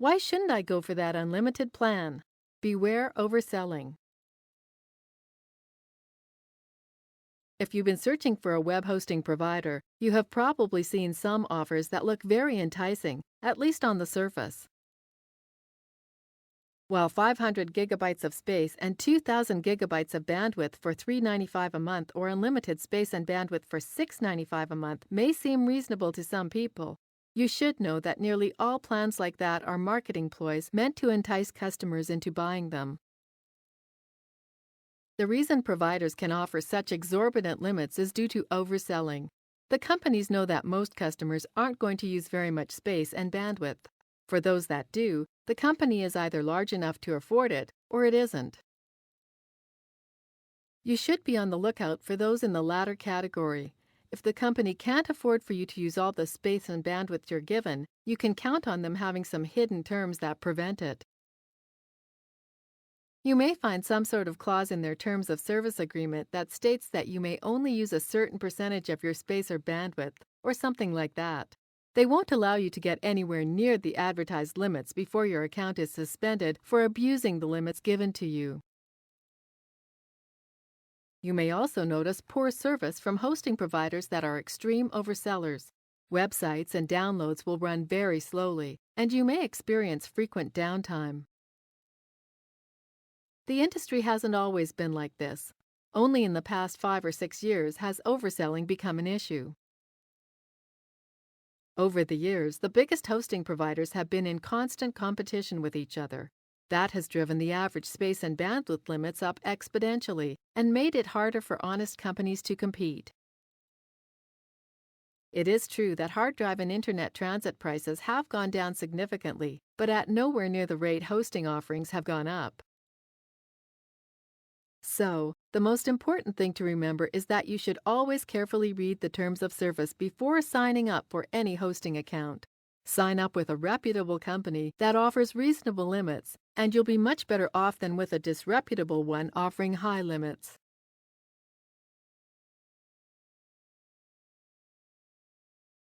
Why shouldn't I go for that unlimited plan? Beware overselling. If you've been searching for a web hosting provider, you have probably seen some offers that look very enticing, at least on the surface. While 500 gigabytes of space and 2,000 gigabytes of bandwidth for $3.95 a month or unlimited space and bandwidth for $6.95 a month may seem reasonable to some people, you should know that nearly all plans like that are marketing ploys meant to entice customers into buying them. The reason providers can offer such exorbitant limits is due to overselling. The companies know that most customers aren't going to use very much space and bandwidth. For those that do, the company is either large enough to afford it or it isn't. You should be on the lookout for those in the latter category. If the company can't afford for you to use all the space and bandwidth you're given, you can count on them having some hidden terms that prevent it. You may find some sort of clause in their terms of service agreement that states that you may only use a certain percentage of your space or bandwidth, or something like that. They won't allow you to get anywhere near the advertised limits before your account is suspended for abusing the limits given to you. You may also notice poor service from hosting providers that are extreme oversellers. Websites and downloads will run very slowly, and you may experience frequent downtime. The industry hasn't always been like this. Only in the past 5 or 6 years has overselling become an issue. Over the years, the biggest hosting providers have been in constant competition with each other. That has driven the average space and bandwidth limits up exponentially and made it harder for honest companies to compete. It is true that hard drive and internet transit prices have gone down significantly, but at nowhere near the rate hosting offerings have gone up. So, the most important thing to remember is that you should always carefully read the terms of service before signing up for any hosting account. Sign up with a reputable company that offers reasonable limits, and you'll be much better off than with a disreputable one offering high limits.